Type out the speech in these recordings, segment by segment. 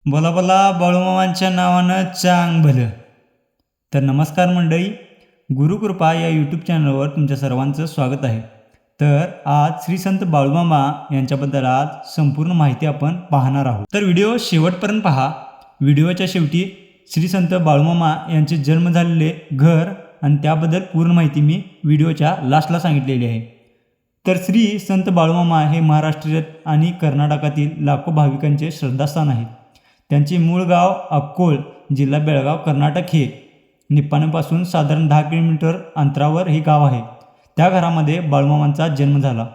बोला बोला बाळूमामांच्या नावानं चांग भलं. तर नमस्कार मंडळी, गुरुकृपा या यूट्यूब चॅनलवर तुमच्या सर्वांचं स्वागत आहे. तर आज श्री संत बाळूमामा यांच्याबद्दल आज संपूर्ण माहिती आपण पाहणार आहोत. तर व्हिडिओ शेवटपर्यंत पहा. व्हिडिओच्या शेवटी श्री संत बाळूमामा यांचे जन्म झालेले घर आणि त्याबद्दल पूर्ण माहिती मी व्हिडिओच्या लास्टला सांगितलेली आहे. तर श्री संत बाळूमामा हे महाराष्ट्रात आणि कर्नाटकातील लाखो भाविकांचे श्रद्धास्थान आहे. त्यांचे मूळ गाव अक्कोळ, जिल्हा बेळगाव, कर्नाटक हे निप्पाणीपासून साधारण 10 किलोमीटर अंतरावर हे गाव आहे. त्या घरामध्ये बाळूमामांचा जन्म झाला.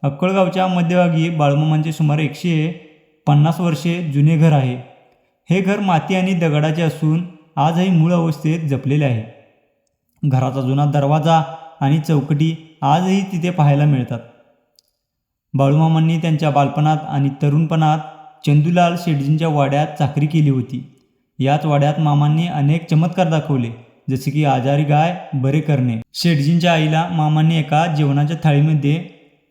अक्कोळ गावच्या मध्यभागी बाळूमामांचे सुमारे 150 वर्षे जुने घर आहे. हे घर माती आणि दगडाचे असून आजही मूळ अवस्थेत जपलेले आहे. घराचा जुना दरवाजा आणि चौकटी आजही तिथे पाहायला मिळतात. बाळूमामांनी त्यांच्या बालपणात आणि तरुणपणात चंदूलाल शेटजींच्या वाड्यात चाकरी केली होती. याच वाड्यात मामांनी अनेक चमत्कार दाखवले, जसे की आजारी गाय बरे करणे. शेटजींच्या आईला मामांनी एका जेवणाच्या थाळीमध्ये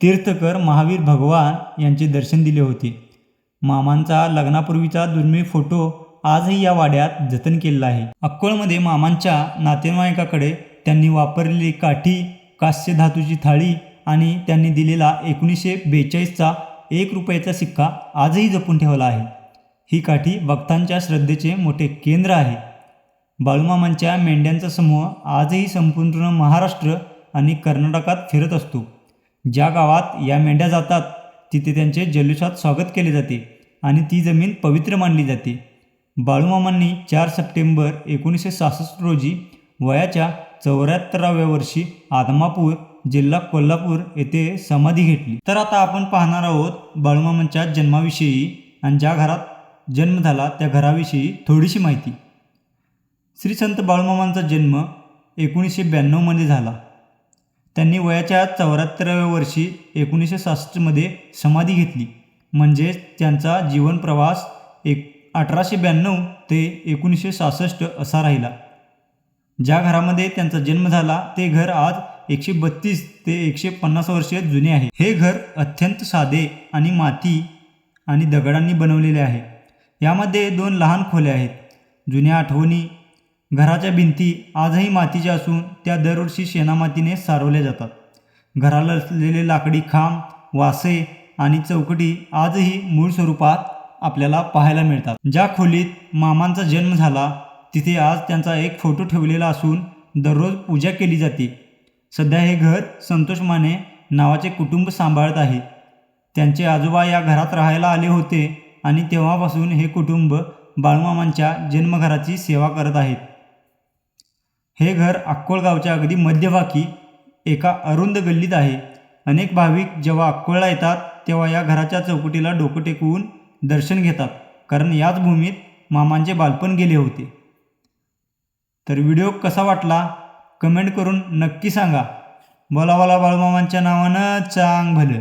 तीर्थकर महावीर भगवान यांचे दर्शन दिले होते. मामांचा लग्नापूर्वीचा दुर्मिळ फोटो आजही या वाड्यात जतन केलेला आहे. अक्कोळमध्ये मामांच्या नातेवाईकाकडे त्यांनी वापरलेली काठी, कांस्य धातूची थाळी आणि त्यांनी दिलेला 1942चा 1 रुपयाचा सिक्का आजही जपून ठेवला आहे. ही काठी भक्तांच्या श्रद्धेचे मोठे केंद्र आहे. बाळूमामांच्या मेंढ्यांचा समूह आजही संपूर्ण महाराष्ट्र आणि कर्नाटकात फिरत असतो. ज्या गावात या मेंढ्या जातात तिथे त्यांचे जल्लोषात स्वागत केले जाते आणि ती जमीन पवित्र मानली जाते. बाळूमामांनी 4 सप्टेंबर 1966 रोजी वयाच्या 74व्या वर्षी आदमापूर, जिल्हा कोल्हापूर येथे समाधी घेतली. तर आता आपण पाहणार आहोत बाळूमामांच्या जन्माविषयी आणि ज्या घरात जन्म झाला त्या घराविषयी थोडीशी माहिती. श्री संत बाळूमामांचा जन्म 1992मध्ये झाला. त्यांनी वयाच्या 74व्या वर्षी 1966मध्ये समाधी घेतली. म्हणजेच त्यांचा जीवन प्रवास 1892 ते 1966 असा राहिला. ज्या घरामध्ये त्यांचा जन्म झाला ते घर आज 132 ते 150 वर्षे जुने आहे. हे घर अत्यंत साधे आणि माती आणि दगडांनी बनवलेले आहे. यामध्ये 2 लहान खोल्या आहेत. जुन्या आठवणी. घराच्या भिंती आजही मातीच्या असून त्या दरवर्षी शेणामातीने सारवल्या जातात. घराला असलेले लाकडी खांब, वासे आणि चौकटी आजही मूळ स्वरूपात आपल्याला पाहायला मिळतात. ज्या खोलीत मामांचा जन्म झाला तिथे आज त्यांचा एक फोटो ठेवलेला असून दररोज पूजा केली जाते. सध्या हे घर संतोष माने नावाचे कुटुंब सांभाळत आहे. त्यांचे आजोबा या घरात राहायला आले होते आणि तेव्हापासून हे कुटुंब बाळूमामांच्या जन्मघराची सेवा करत आहेत. हे घर अक्कोळ गावच्या अगदी मध्यभागी एका अरुंद गल्लीत आहे. अनेक भाविक जेव्हा अक्कोळला येतात तेव्हा या घराच्या चौकटीला डोकं टेकवून दर्शन घेतात, कारण याच भूमीत मामांचे बालपण गेले होते. तर व्हिडिओ कसा वाटला कमेंट करून नक्की सांगा. बोला बोला बाळूमामांच्या नावानं चांग भलं.